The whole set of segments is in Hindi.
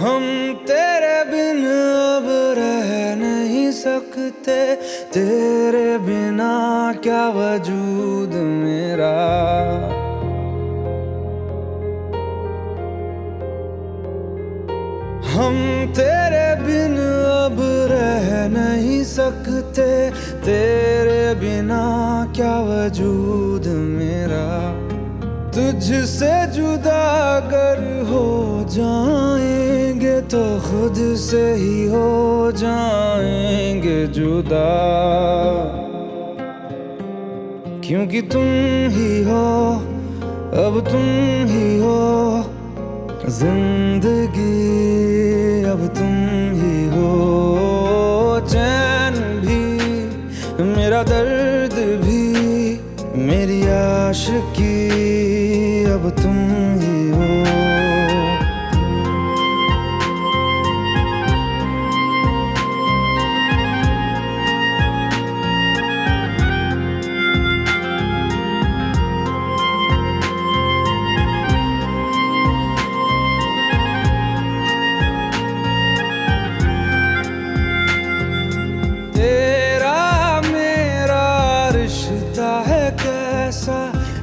हम तेरे बिन अब रह नहीं सकते, तेरे बिना क्या वजूद मेरा। हम तेरे बिन अब रह नहीं सकते, तेरे बिना क्या वजूद मेरा। तुझसे जुदा अगर हो जाएंगे तो खुद से ही हो जाएंगे जुदा, क्योंकि तुम ही हो, अब तुम ही हो जिंदगी, अब तुम ही हो। चैन भी, मेरा दर्द भी, मेरी आशिकी, अब तुम ही हो।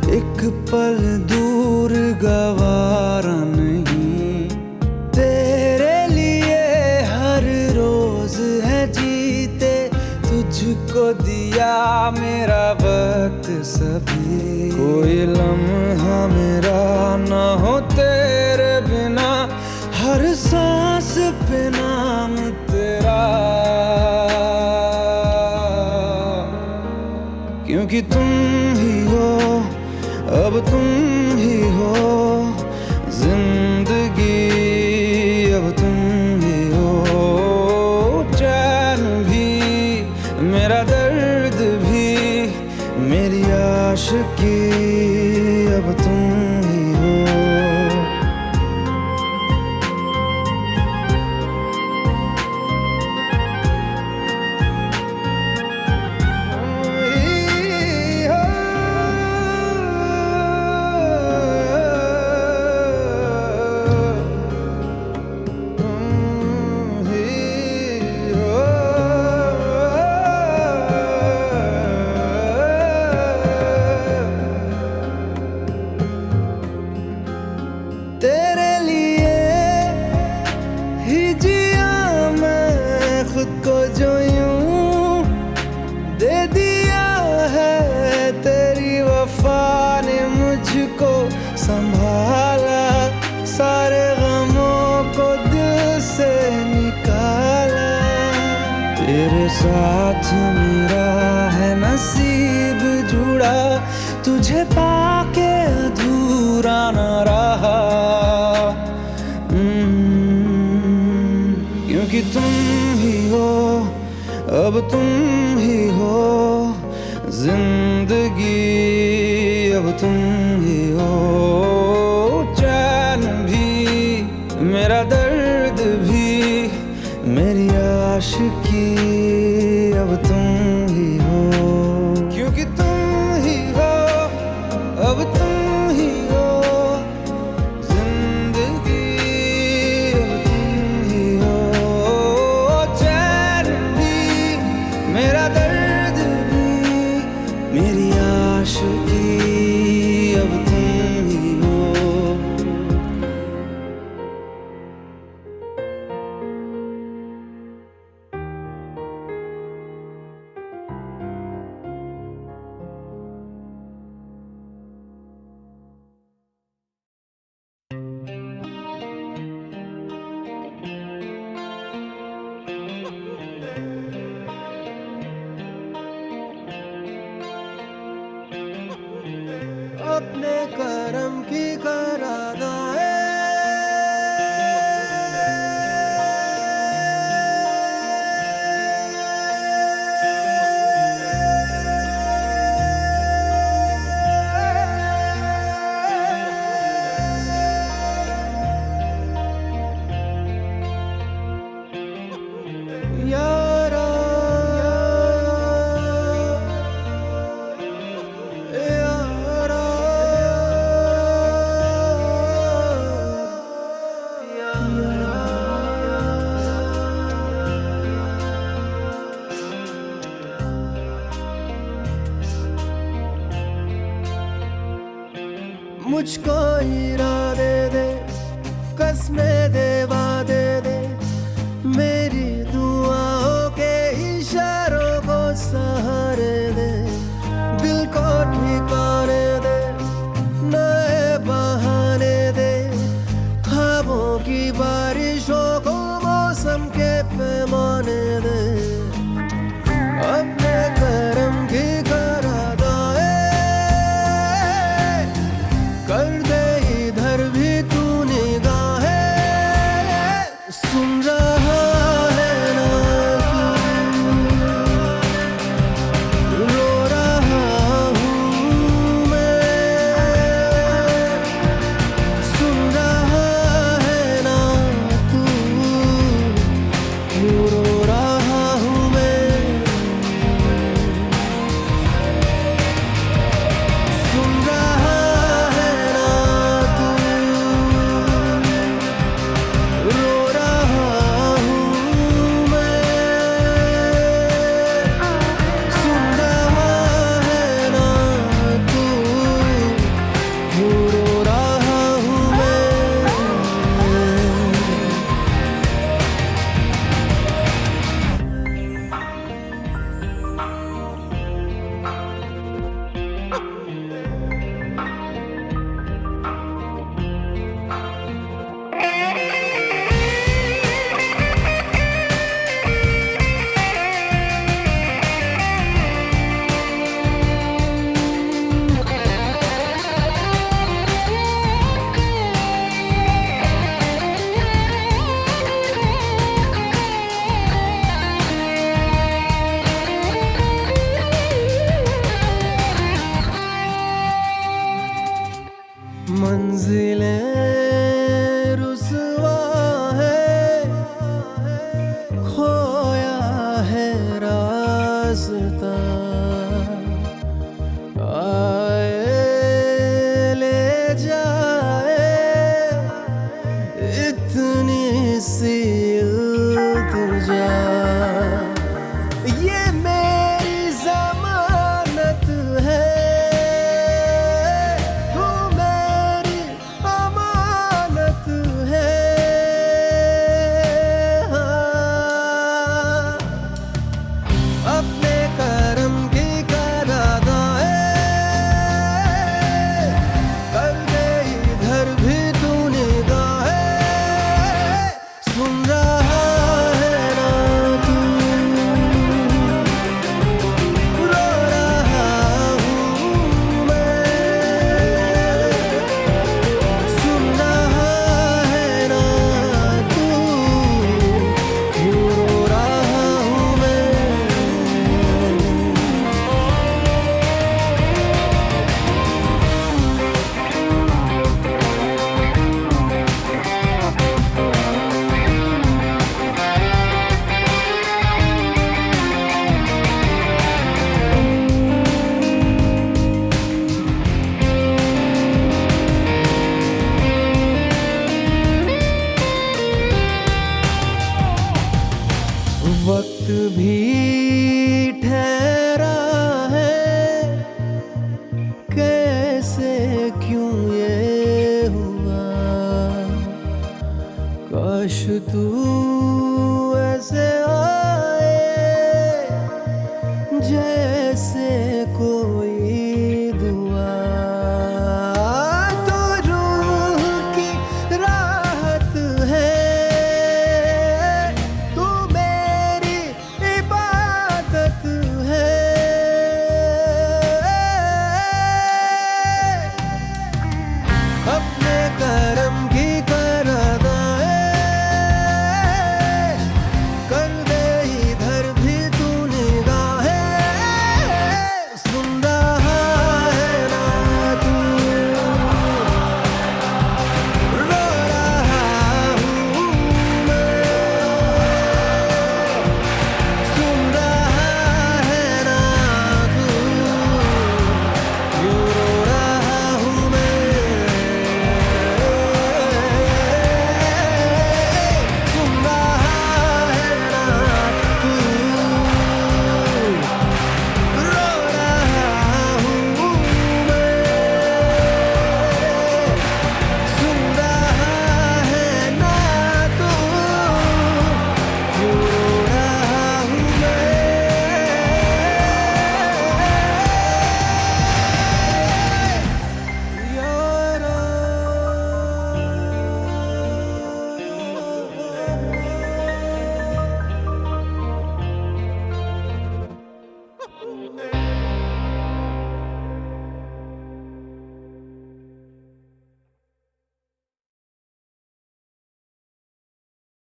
एक पल दूर गवारा नहीं, तेरे लिए हर रोज है जीते, तुझको दिया मेरा वक्त सभी। कोई लम्हा मेरा ना हो तेरे बिना, हर सांस पे नाम तेरा, क्योंकि तुम ही हो, अब तुम ही हो जिंदगी, अब तुम ही हो। चैन भी, मेरा दर्द भी, मेरी आशिकी, अब तुम ही हो। तेरे लिए ही जिया मैं खुद को, जो यूं दे दिया है तेरी वफा ने मुझको संभाला, सारे गमों को दिल से निकाला। तेरे साथ मेरा है नसीब जुड़ा, तुझे पाके अधूरा न रहा, क्योंकि तुम ही हो, अब तुम ही हो जिंदगी, अब तुम ही हो। चैन भी, मेरा दर्द भी, मेरी आशिकी, अब तुम ही हो, क्योंकि तुम ही हो, अब तुम ही हो जिंदगी, अब तुम ही हो। चैन भी, मेरा दर्द भी, मेरी आशिकी, अब तुम ही हो। अपने करम की करादाए, यारा यारा मुझको इरादे दे, कसमें दे, वादे दे, मेरी दुआओं के इशारों को सहारे दे, दिल को ठिकाने दे, नए बहाने दे, ख्वाबों की बारिशों को मौसम के पैमाने दे, अपने करम की करादाए कर दे इधर भी तू निगाहें। सुन रहा है ना तू, रो रहा हूँ मैं, सुन रहा है ना तू, रो रहा हूँ मैं, सुन रहा है ना तू, रो रहा हूँ मैं, सुन रहा है ना तू, रो रहा हूँ मैं। मंजिलें रुसवा है, खोया है रास्ता, आए ले जाए इतनी सी इल्तिजा, ये मेरी जमानत है, तू मेरी अमानत है, हाँ। अपने करम की करादाए कर दे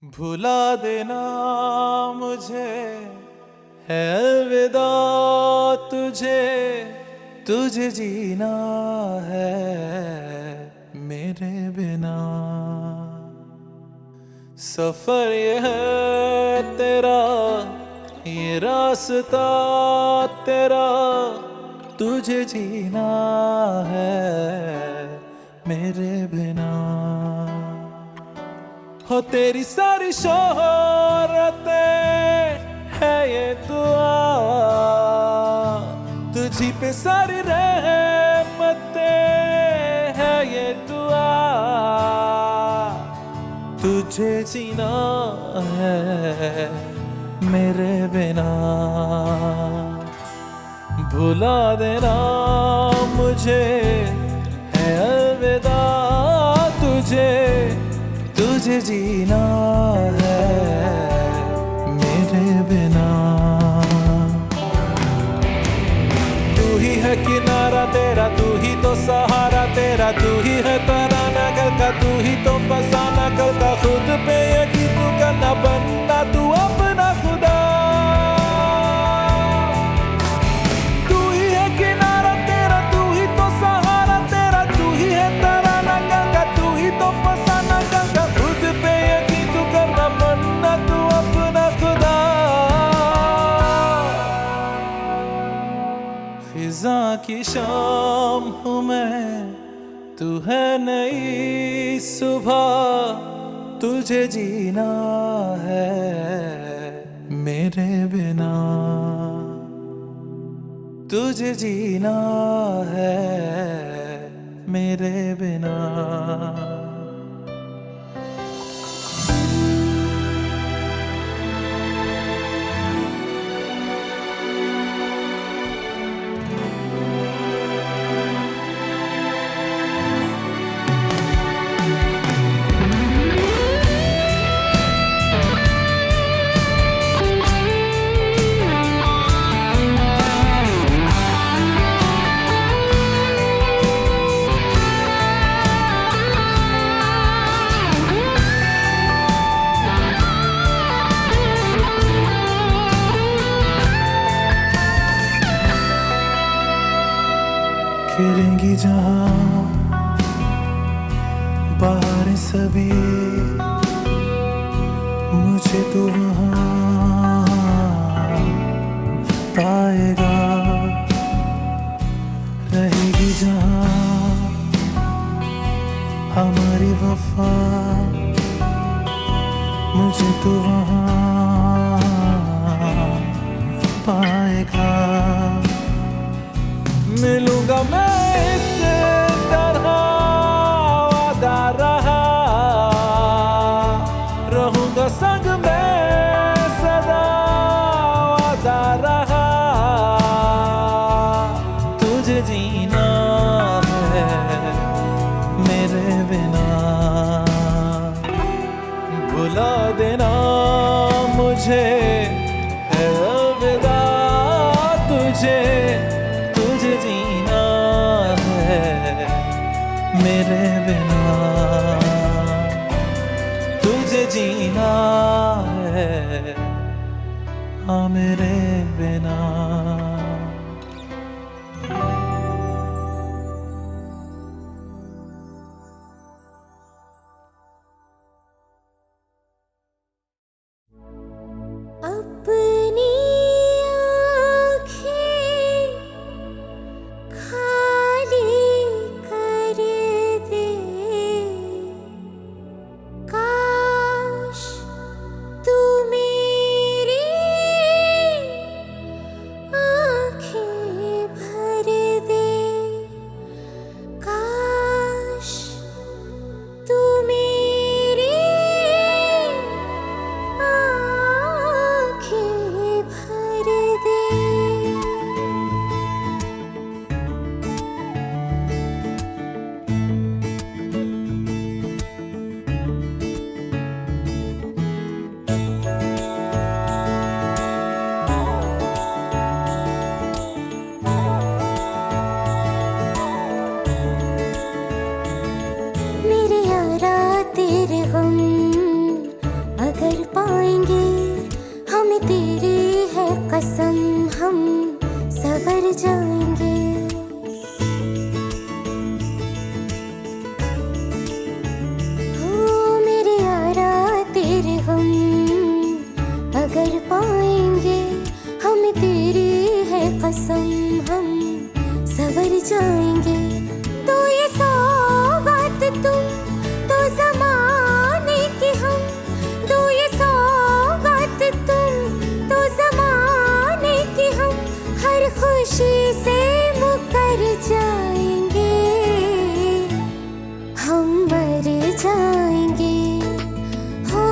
भुला देना मुझे है अलविदा तुझे, तुझे जीना है मेरे बिना। सफर ये है तेरा, ये रास्ता तेरा, तुझे जीना है मेरे बिना। हो तेरी सारी शोहरतें है ये दुआ, तुझी पे सारी रहमतें है ये दुआ, तुझे जीना है मेरे बिना। भुला देना मुझे है अलविदा तुझे, तुझे जीना है मेरे बिना। तू ही है किनारा तेरा, तू ही तो सहारा तेरा, तू ही है तराना कल का, तू ही तो फसाना कल का। खुद पे यकीन तू करना, बनना तू अपना खुदा। तू ही है किनारा तेरा, तू ही तो सहारा तेरा, तू ही है तराना कल का, तू ही तो फसाना कल का। खुद पे यकीन तू करना, बनना तू अपना खुदा। फिजा की शाम हूँ मैं, तू है नई सुबह, तुझे जीना है मेरे बिना, तुझे जीना है मेरे बिना। खिलेंगी जहाँ बाहर सभी, मुझे तो वहाँ पाएगा। रहेगी जहाँ हमारी वफा, मुझे तो वहाँ पाएगा। मिलूंगा मैं इस तरह वादा रहा, रहूंगा संग में सदा वादा रहा। तुझे जीना है मेरे बिना, भुला देना मुझे है अलविदा तुझे, तुझे जीना है मेरे बिना, तुझे जीना है हाँ मेरे बिना। अपनी आँखें खाली कर दे, काश तू मेरी जाएंगे। हो मेरे यारा तेरे हम अगर पाएंगे, हमें तेरी है कसम, हम सवर जाएंगे। तो ये सौगात तुम तो ज़माने की हम, तो ये सौगात तुम तो ज़माने की हम, हर खुशी से मुकर जाएंगे, हम मर जाएंगे। हो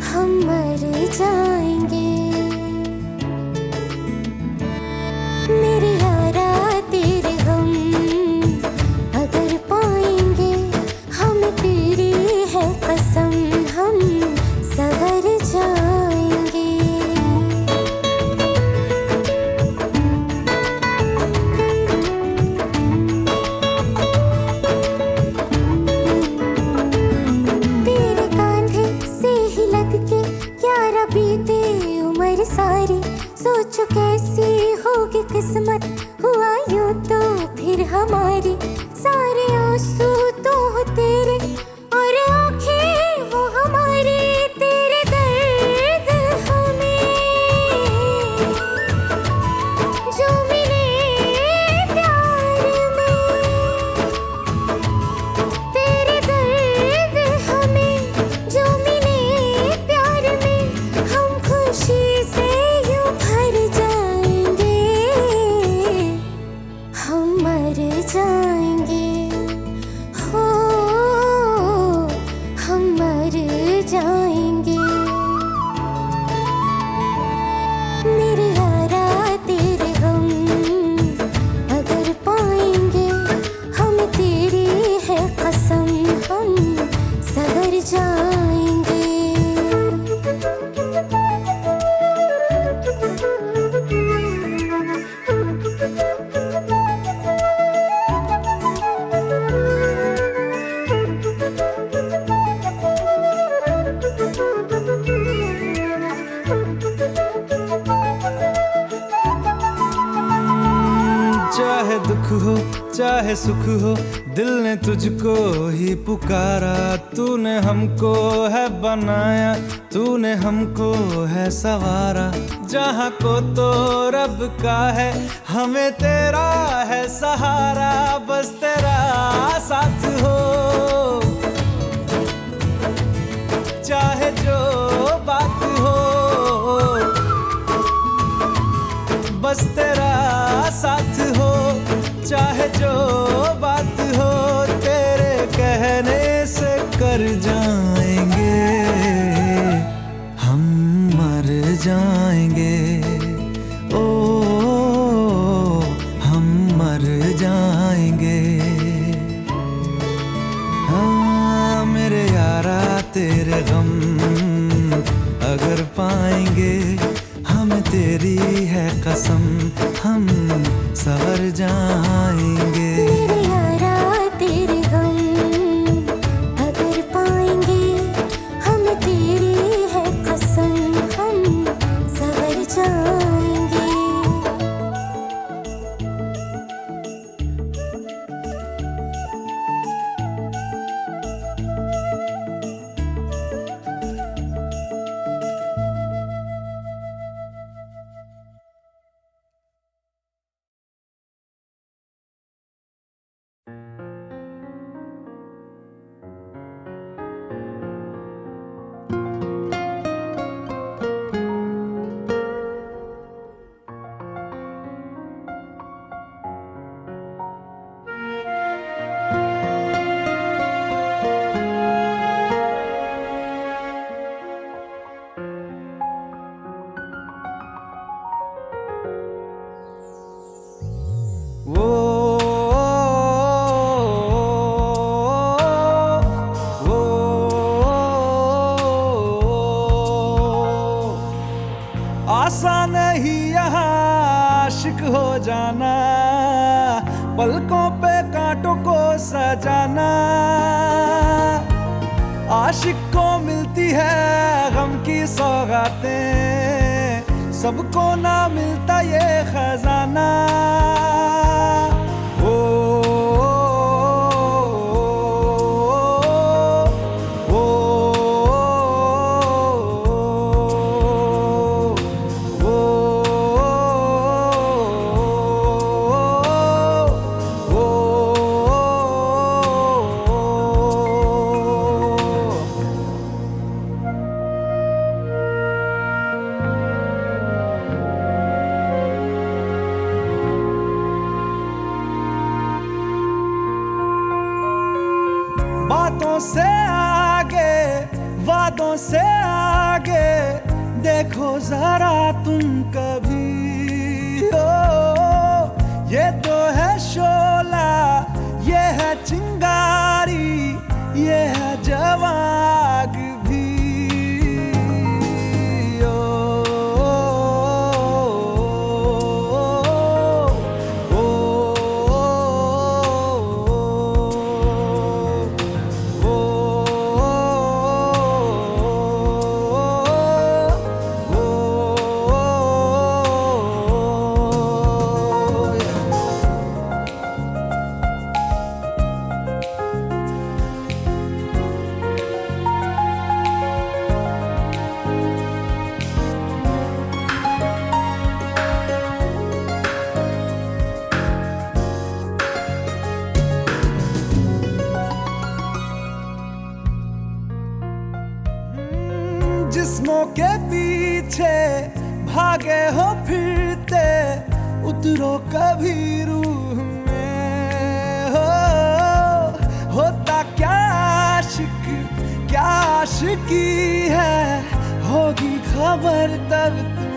हम मर जाएंगे। मेरे यारा तेरे हम अगर पाएंगे, हम तेरी है कसम, हम सवर जाएंगे। तेरे कांधे से ही लग के यारा बीते उम्र सारी, सोचो कैसी होगी किस्मत, हुआ यूं तो फिर हमारी। सारे आंसू तो हो तेरे और आंखें वो हमारी, तेरे दर्द हमें जो मिले प्यार में, तेरे दर्द हमें जो मिले प्यार में, हम खुशी से यूं भर जाएंगे, हम मर जाएंगे। हो हम मर जाएंगे। मेरे यारा तेरे हम अगर पाएंगे, हम तेरी है कसम, हम सवर जाएंगे। चाहे दुख हो चाहे सुख हो, दिल ने तुझको ही पुकारा। तूने हमको है बनाया, तूने हमको है सवारा। जहाँ को तो रब का है, हमें तेरा है सहारा। बस तेरा साथ हो, चाहे जो बात हो, बस तेरा साथ हो, चाहे जो बात हो। तेरे कहने से कर जाएंगे, हम मर जाएंगे। ओ हम मर जाएंगे। हाँ मेरे यारा तेरे गम अगर पाएंगे, हमें तेरी है कसम, हम सवर जाएंगे। मेरे यारा तेरे हम अगर पाएंगे, हम तेरी है कसम, हम सवर जाएंगे। आसान नहीं यहाँ आशिक हो जाना, पलकों पे कांटों को सजाना। आशिक को मिलती है गम की सौगातें, सबको ना मिलता ये खजाना। ओ, ओ, ओ, बातों से आगे, वादों से आगे, देखो जरा तुम कभी। ओ, ये तो है शोला, ये है चिंगारी, ये है जवाग भी। ओ, ओ, जिस्मों के पीछे भागे हो फिरते, उतरो कभी रूह में। होता क्या आशिक, क्या आशिकी है, होगी खबर तब तुम्हें।